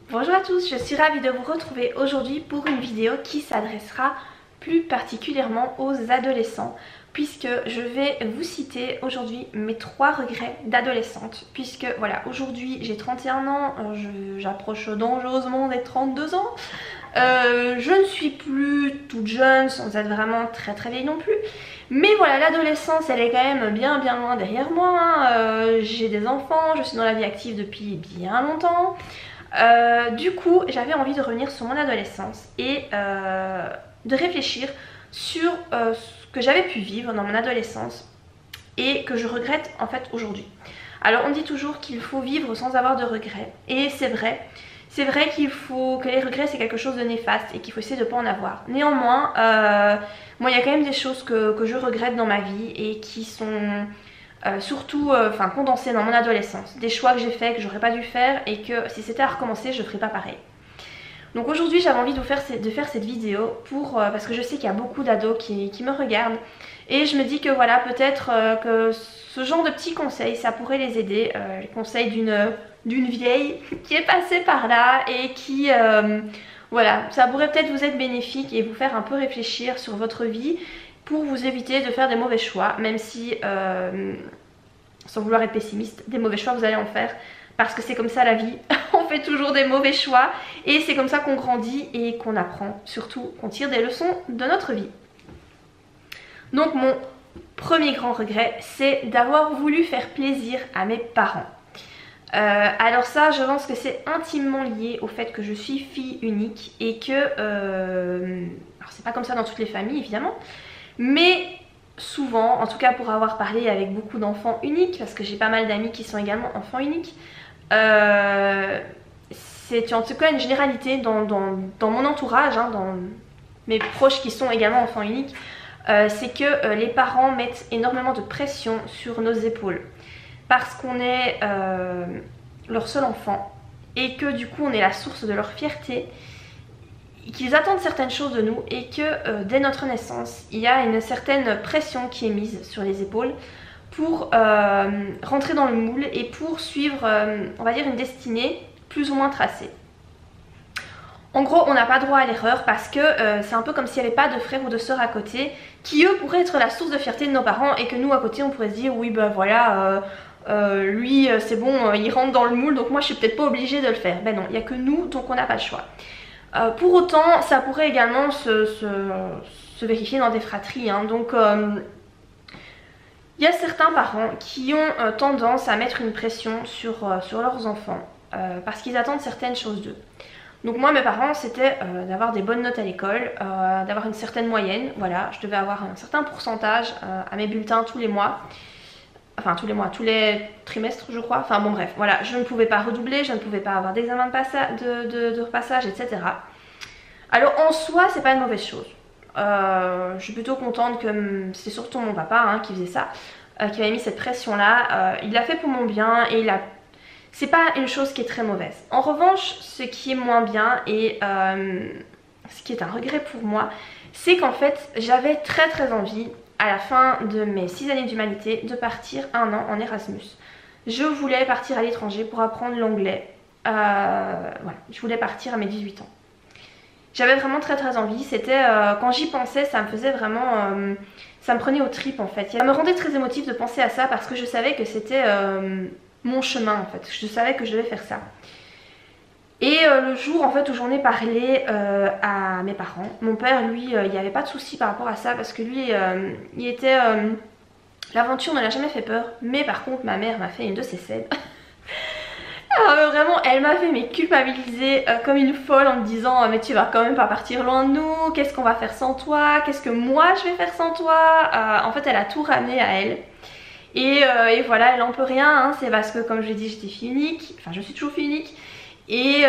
Bonjour à tous, je suis ravie de vous retrouver aujourd'hui pour une vidéo qui s'adressera plus particulièrement aux adolescents, puisque je vais vous citer aujourd'hui mes 3 regrets d'adolescente, puisque voilà, aujourd'hui j'ai 31 ans, j'approche dangereusement des 32 ans, je ne suis plus toute jeune sans être vraiment très vieille non plus, mais voilà, l'adolescence elle est quand même bien loin derrière moi, hein. J'ai des enfants, je suis dans la vie active depuis bien longtemps. Du coup j'avais envie de revenir sur mon adolescence et de réfléchir sur ce que j'avais pu vivre dans mon adolescence et que je regrette en fait aujourd'hui. Alors on dit toujours qu'il faut vivre sans avoir de regrets, et c'est vrai. C'est vrai que les regrets c'est quelque chose de néfaste et qu'il faut essayer de ne pas en avoir. Néanmoins, moi il y a quand même des choses que je regrette dans ma vie et qui sont surtout condensées dans mon adolescence. Des choix que j'ai faits que j'aurais pas dû faire et que si c'était à recommencer je ferais pas pareil. Donc aujourd'hui j'avais envie de faire cette vidéo parce que je sais qu'il y a beaucoup d'ados qui me regardent. Et je me dis que voilà, peut-être que ce genre de petits conseils ça pourrait les aider, les conseils d'une vieille qui est passée par là et qui voilà, ça pourrait peut-être vous être bénéfique et vous faire un peu réfléchir sur votre vie pour vous éviter de faire des mauvais choix, même si sans vouloir être pessimiste, des mauvais choix vous allez en faire parce que c'est comme ça la vie. On fait toujours des mauvais choix et c'est comme ça qu'on grandit et qu'on apprend, surtout qu'on tire des leçons de notre vie. Donc mon premier grand regret, c'est d'avoir voulu faire plaisir à mes parents. Alors ça, je pense que c'est intimement lié au fait que je suis fille unique et que alors c'est pas comme ça dans toutes les familles évidemment, mais souvent, en tout cas pour avoir parlé avec beaucoup d'enfants uniques, parce que j'ai pas mal d'amis qui sont également enfants uniques, c'est en tout cas une généralité dans mon entourage, hein, dans mes proches qui sont également enfants uniques, c'est que les parents mettent énormément de pression sur nos épaules parce qu'on est leur seul enfant et que du coup on est la source de leur fierté, qu'ils attendent certaines choses de nous et que dès notre naissance il y a une certaine pression qui est mise sur les épaules pour rentrer dans le moule et pour suivre on va dire une destinée plus ou moins tracée. En gros on n'a pas droit à l'erreur parce que c'est un peu comme s'il n'y avait pas de frères ou de sœurs à côté qui eux pourraient être la source de fierté de nos parents et que nous à côté on pourrait se dire oui ben voilà lui c'est bon, il rentre dans le moule donc moi je suis peut-être pas obligée de le faire. Ben non, il n'y a que nous donc on n'a pas le choix. Pour autant ça pourrait également se vérifier dans des fratries, hein. Donc il y a certains parents qui ont tendance à mettre une pression sur leurs enfants parce qu'ils attendent certaines choses d'eux. Donc moi mes parents c'était d'avoir des bonnes notes à l'école, d'avoir une certaine moyenne, voilà, je devais avoir un certain pourcentage à mes bulletins tous les mois. Enfin tous les mois, tous les trimestres je crois, enfin bon bref, voilà, je ne pouvais pas redoubler, je ne pouvais pas avoir d'examen de repassage, etc. Alors en soi c'est pas une mauvaise chose, je suis plutôt contente que c'est surtout mon papa hein, qui faisait ça, qui m'avait mis cette pression là, il l'a fait pour mon bien et c'est pas une chose qui est très mauvaise. En revanche ce qui est moins bien et ce qui est un regret pour moi, c'est qu'en fait j'avais très envie à la fin de mes 6 années d'humanité de partir 1 an en Erasmus. Je voulais partir à l'étranger pour apprendre l'anglais, voilà, je voulais partir à mes 18 ans. J'avais vraiment très envie, c'était quand j'y pensais ça me faisait vraiment, ça me prenait aux tripes en fait. Ça me rendait très émotive de penser à ça parce que je savais que c'était mon chemin en fait, je savais que je devais faire ça. Et le jour en fait où j'en ai parlé à mes parents, mon père lui il n'y avait pas de souci par rapport à ça parce que lui il était l'aventure ne l'a jamais fait peur, mais par contre ma mère m'a fait une de ses scènes. Alors vraiment elle m'a fait culpabiliser comme une folle en me disant mais tu vas quand même pas partir loin de nous, qu'est-ce qu'on va faire sans toi, qu'est-ce que moi je vais faire sans toi. En fait elle a tout ramené à elle. Et voilà, elle en peut rien, hein, c'est parce que comme je l'ai dit j'étais fille unique, enfin je suis toujours fille unique. Et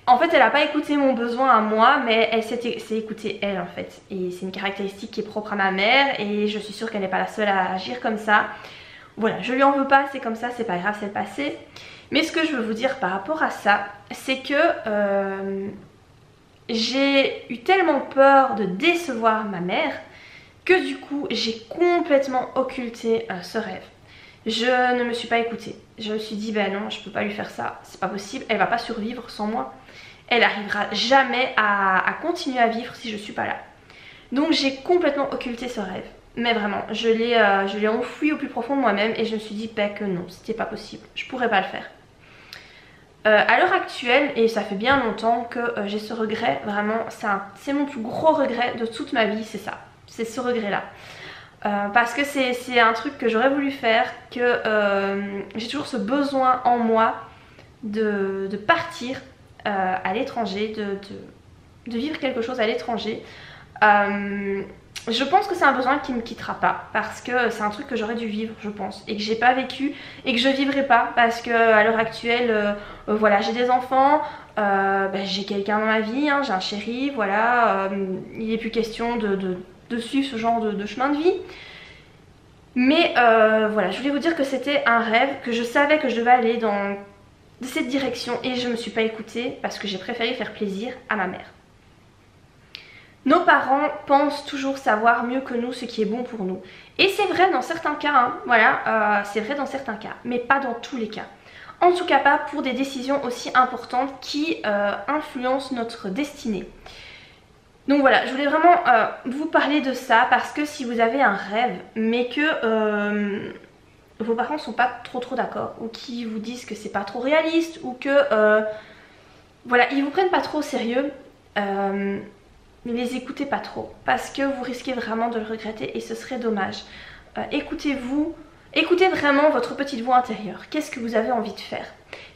en fait elle n'a pas écouté mon besoin à moi mais elle s'est écoutée elle en fait. Et c'est une caractéristique qui est propre à ma mère et je suis sûre qu'elle n'est pas la seule à agir comme ça. Voilà, je lui en veux pas, c'est comme ça, c'est pas grave, c'est le passé. Mais ce que je veux vous dire par rapport à ça, c'est que j'ai eu tellement peur de décevoir ma mère que du coup j'ai complètement occulté ce rêve. Je ne me suis pas écoutée. Je me suis dit ben non, je peux pas lui faire ça, c'est pas possible, elle va pas survivre sans moi. Elle arrivera jamais à continuer à vivre si je suis pas là. Donc j'ai complètement occulté ce rêve. Mais vraiment, je l'ai enfoui au plus profond de moi-même et je me suis dit ben, que non, c'était pas possible, je pourrais pas le faire. À l'heure actuelle, et ça fait bien longtemps que j'ai ce regret, vraiment, c'est mon plus gros regret de toute ma vie, c'est ça, c'est ce regret-là. Parce que c'est un truc que j'aurais voulu faire, que j'ai toujours ce besoin en moi de partir à l'étranger, de vivre quelque chose à l'étranger. Je pense que c'est un besoin qui ne me quittera pas parce que c'est un truc que j'aurais dû vivre, je pense, et que j'ai pas vécu et que je vivrai pas parce que à l'heure actuelle, voilà, j'ai des enfants, j'ai quelqu'un dans ma vie, hein, j'ai un chéri, voilà, il n'est plus question de suivre ce genre de chemin de vie. Mais voilà, je voulais vous dire que c'était un rêve, que je savais que je devais aller dans cette direction et je me suis pas écoutée parce que j'ai préféré faire plaisir à ma mère. Nos parents pensent toujours savoir mieux que nous ce qui est bon pour nous. Et c'est vrai dans certains cas, hein, voilà, c'est vrai dans certains cas, mais pas dans tous les cas. En tout cas pas pour des décisions aussi importantes qui influencent notre destinée. Donc voilà, je voulais vraiment vous parler de ça parce que si vous avez un rêve, mais que vos parents sont pas trop d'accord, ou qui vous disent que c'est pas trop réaliste, ou que voilà, ils vous prennent pas trop au sérieux, ne les écoutez pas trop parce que vous risquez vraiment de le regretter et ce serait dommage. Écoutez-vous, écoutez vraiment votre petite voix intérieure. Qu'est-ce que vous avez envie de faire?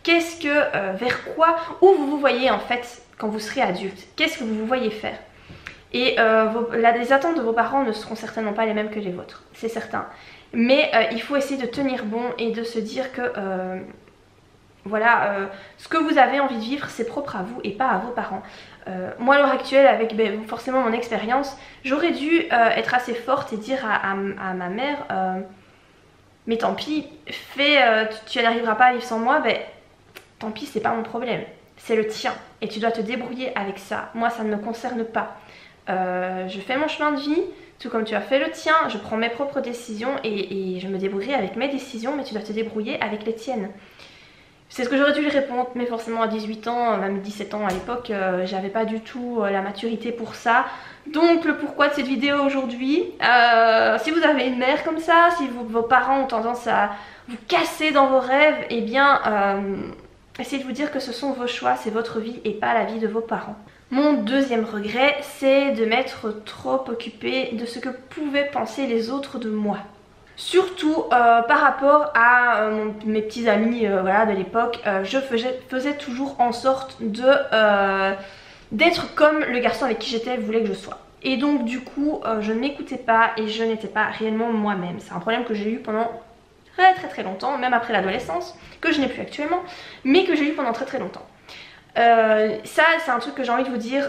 Qu'est-ce que, vers quoi, où vous vous voyez en fait quand vous serez adulte? Qu'est-ce que vous vous voyez faire? Et les attentes de vos parents ne seront certainement pas les mêmes que les vôtres, c'est certain. Mais il faut essayer de tenir bon et de se dire que voilà, ce que vous avez envie de vivre, c'est propre à vous et pas à vos parents. Moi à l'heure actuelle, avec forcément mon expérience, j'aurais dû être assez forte et dire à ma mère mais tant pis, tu n'arriveras pas à vivre sans moi, tant pis, c'est pas mon problème, c'est le tien et tu dois te débrouiller avec ça. Moi ça ne me concerne pas. Je fais mon chemin de vie, tout comme tu as fait le tien, je prends mes propres décisions et je me débrouillerai avec mes décisions, mais tu dois te débrouiller avec les tiennes. C'est ce que j'aurais dû lui répondre, mais forcément à 18 ans, même 17 ans à l'époque, j'avais pas du tout la maturité pour ça. Donc le pourquoi de cette vidéo aujourd'hui, si vous avez une mère comme ça, si vos parents ont tendance à vous casser dans vos rêves, eh bien essayez de vous dire que ce sont vos choix, c'est votre vie et pas la vie de vos parents. Mon deuxième regret, c'est de m'être trop occupée de ce que pouvaient penser les autres de moi. Surtout par rapport à mes petits amis voilà, de l'époque, je faisais toujours en sorte d'être comme le garçon avec qui j'étais voulait que je sois. Et donc du coup je ne m'écoutais pas et je n'étais pas réellement moi-même. C'est un problème que j'ai eu pendant très longtemps, même après l'adolescence, que je n'ai plus actuellement, mais que j'ai eu pendant très longtemps. Ça c'est un truc que j'ai envie de vous dire,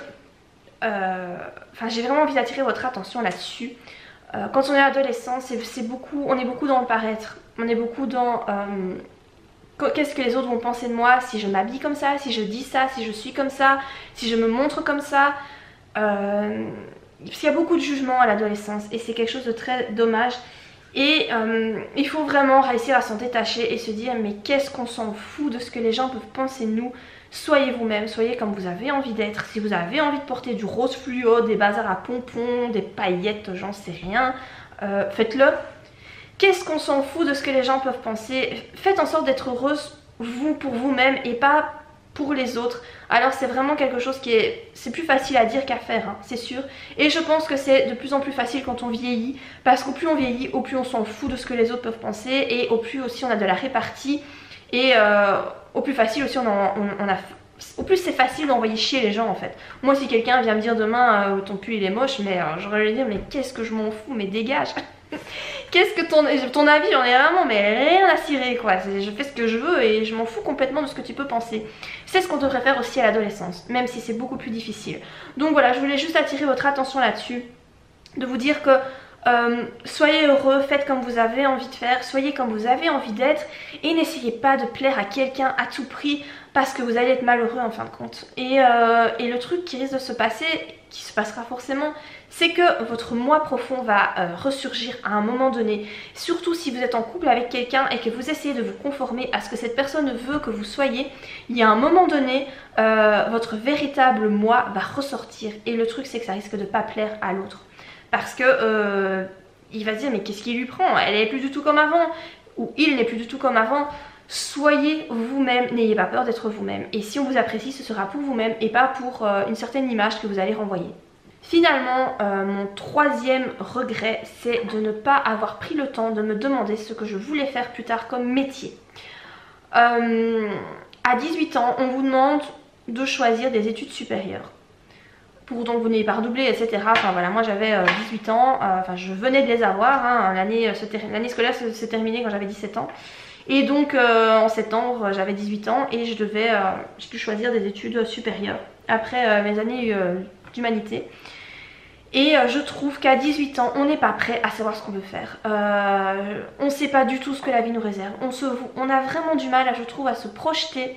j'ai vraiment envie d'attirer votre attention là-dessus. Quand on est adolescent, on est beaucoup dans le paraître, on est beaucoup dans qu'est-ce que les autres vont penser de moi si je m'habille comme ça, si je dis ça, si je suis comme ça, si je me montre comme ça. Parce qu'il y a beaucoup de jugements à l'adolescence et c'est quelque chose de très dommage. Et il faut vraiment réussir à s'en détacher et se dire mais qu'est-ce qu'on s'en fout de ce que les gens peuvent penser de nous. Soyez vous-même, soyez comme vous avez envie d'être. Si vous avez envie de porter du rose fluo, des bazars à pompons, des paillettes, j'en sais rien, faites-le. Qu'est-ce qu'on s'en fout de ce que les gens peuvent penser? Faites en sorte d'être heureuse vous pour vous-même et pas pour les autres. Alors c'est vraiment quelque chose qui c'est plus facile à dire qu'à faire, hein, c'est sûr. Et je pense que c'est de plus en plus facile quand on vieillit, parce qu'au plus on vieillit, au plus on s'en fout de ce que les autres peuvent penser et au plus aussi on a de la répartie. Et au plus facile aussi au plus c'est facile d'envoyer chier les gens en fait. Moi si quelqu'un vient me dire demain ton pull il est moche, mais j'aurais lui dire mais qu'est-ce que je m'en fous, mais dégage. Qu'est-ce que ton avis, j'en ai vraiment mais rien à cirer quoi. Je fais ce que je veux et je m'en fous complètement de ce que tu peux penser. C'est ce qu'on devrait faire aussi à l'adolescence, même si c'est beaucoup plus difficile. Donc voilà, je voulais juste attirer votre attention là-dessus, de vous dire que Soyez heureux, faites comme vous avez envie de faire, soyez comme vous avez envie d'être et n'essayez pas de plaire à quelqu'un à tout prix parce que vous allez être malheureux en fin de compte. Et le truc qui risque de se passer, qui se passera forcément, c'est que votre moi profond va ressurgir à un moment donné. Surtout si vous êtes en couple avec quelqu'un et que vous essayez de vous conformer à ce que cette personne veut que vous soyez, il y a un moment donné, votre véritable moi va ressortir. Et le truc c'est que ça risque de ne pas plaire à l'autre. Parce que il va se dire mais qu'est-ce qui lui prend? Elle n'est plus du tout comme avant. Ou il n'est plus du tout comme avant. Soyez vous-même, n'ayez pas peur d'être vous-même. Et si on vous apprécie, ce sera pour vous-même et pas pour une certaine image que vous allez renvoyer. Finalement, mon troisième regret, c'est de ne pas avoir pris le temps de me demander ce que je voulais faire plus tard comme métier. À 18 ans, on vous demande de choisir des études supérieures. Pour donc vous n'ayez pas redoublé, etc. Enfin voilà, moi j'avais 18 ans, enfin je venais de les avoir, hein, l'année scolaire s'est terminée quand j'avais 17 ans. Et donc en septembre j'avais 18 ans et j'ai dû choisir des études supérieures après mes années d'humanité. Et je trouve qu'à 18 ans on n'est pas prêt à savoir ce qu'on veut faire. On ne sait pas du tout ce que la vie nous réserve. On a vraiment du mal, je trouve, à se projeter.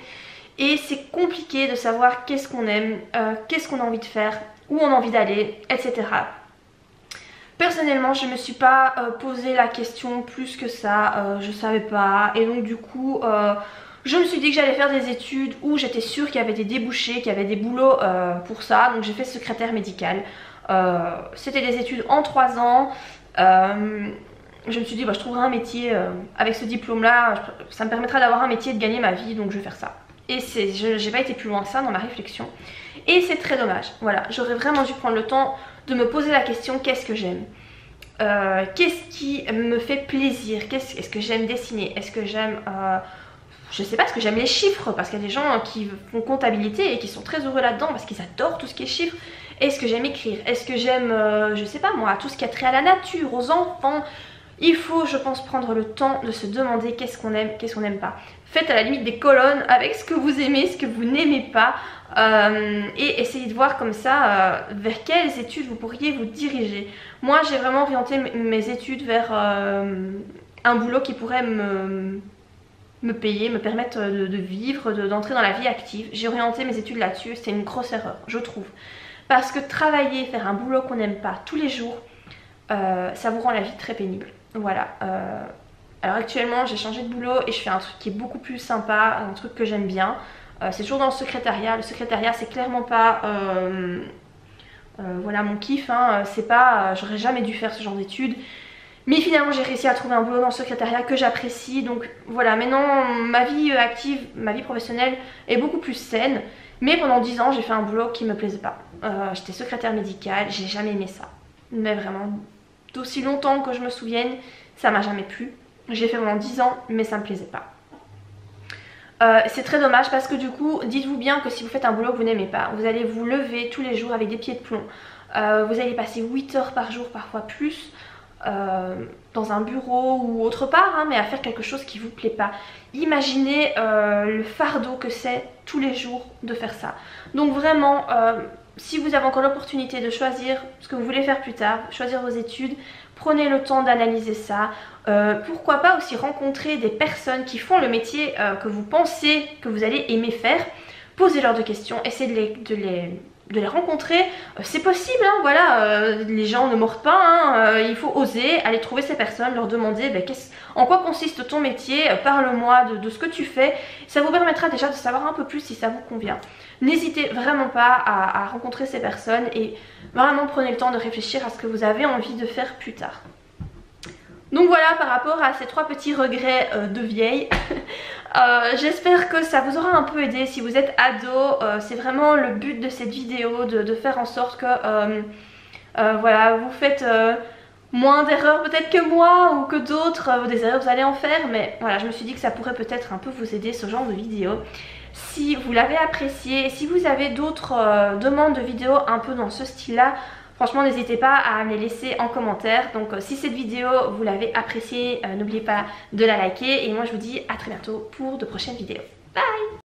Et c'est compliqué de savoir qu'est-ce qu'on aime, qu'est-ce qu'on a envie de faire, où on a envie d'aller, etc. Personnellement, je ne me suis pas posé la question plus que ça, je savais pas. Et donc du coup, je me suis dit que j'allais faire des études où j'étais sûre qu'il y avait des débouchés, qu'il y avait des boulots pour ça. Donc j'ai fait secrétaire médicale. C'était des études en 3 ans. Je me suis dit, bah, je trouverai un métier avec ce diplôme-là. Ça me permettra d'avoir un métier et de gagner ma vie, donc je vais faire ça. Et j'ai pas été plus loin que ça dans ma réflexion. Et c'est très dommage. Voilà, j'aurais vraiment dû prendre le temps de me poser la question, qu'est-ce que j'aime, qu'est-ce qui me fait plaisir, est-ce que j'aime dessiner, est-ce que j'aime, je sais pas, est-ce que j'aime les chiffres, parce qu'il y a des gens qui font comptabilité et qui sont très heureux là-dedans parce qu'ils adorent tout ce qui est chiffres. Est-ce que j'aime écrire, est-ce que j'aime, je sais pas moi, tout ce qui a trait à la nature, aux enfants. Il faut, je pense, prendre le temps de se demander qu'est-ce qu'on aime, qu'est-ce qu'on n'aime pas. Faites à la limite des colonnes avec ce que vous aimez, ce que vous n'aimez pas. Et essayez de voir comme ça vers quelles études vous pourriez vous diriger. Moi, j'ai vraiment orienté mes études vers un boulot qui pourrait me payer, me permettre de vivre, d'entrer dans la vie active. J'ai orienté mes études là-dessus. C'était une grosse erreur, je trouve. Parce que travailler, faire un boulot qu'on n'aime pas tous les jours, ça vous rend la vie très pénible. Voilà. Alors actuellement j'ai changé de boulot et je fais un truc qui est beaucoup plus sympa, un truc que j'aime bien. C'est toujours dans le secrétariat. Le secrétariat c'est clairement pas voilà mon kiff, hein. C'est pas, j'aurais jamais dû faire ce genre d'études. Mais finalement j'ai réussi à trouver un boulot dans le secrétariat que j'apprécie. Donc voilà, maintenant ma vie active, ma vie professionnelle est beaucoup plus saine. Mais pendant 10 ans j'ai fait un boulot qui me plaisait pas. J'étais secrétaire médicale, j'ai jamais aimé ça. Mais vraiment, d'aussi longtemps que je me souvienne, ça m'a jamais plu. J'ai fait pendant 10 ans mais ça me plaisait pas. C'est très dommage parce que du coup, dites-vous bien que si vous faites un boulot que vous n'aimez pas, vous allez vous lever tous les jours avec des pieds de plomb. Vous allez passer 8 heures par jour, parfois plus, dans un bureau ou autre part, hein, mais à faire quelque chose qui vous plaît pas. Imaginez le fardeau que c'est tous les jours de faire ça. Donc vraiment, si vous avez encore l'opportunité de choisir ce que vous voulez faire plus tard, choisir vos études, prenez le temps d'analyser ça. Pourquoi pas aussi rencontrer des personnes qui font le métier que vous pensez que vous allez aimer faire. Posez-leur des questions, essayez de les rencontrer. C'est possible, hein, voilà, les gens ne mordent pas, hein, il faut oser aller trouver ces personnes, leur demander en quoi consiste ton métier, parle-moi de ce que tu fais. Ça vous permettra déjà de savoir un peu plus si ça vous convient. N'hésitez vraiment pas à rencontrer ces personnes et vraiment prenez le temps de réfléchir à ce que vous avez envie de faire plus tard. Donc voilà, par rapport à ces 3 petits regrets de vieille, j'espère que ça vous aura un peu aidé. Si vous êtes ado, c'est vraiment le but de cette vidéo, de faire en sorte que voilà, vous faites moins d'erreurs peut-être que moi ou que d'autres. Des erreurs vous allez en faire, mais voilà, je me suis dit que ça pourrait peut-être un peu vous aider ce genre de vidéo. Si vous l'avez apprécié, si vous avez d'autres demandes de vidéos un peu dans ce style-là, franchement n'hésitez pas à me les laisser en commentaire. Donc si cette vidéo vous l'avez appréciée, n'oubliez pas de la liker. Et moi je vous dis à très bientôt pour de prochaines vidéos. Bye!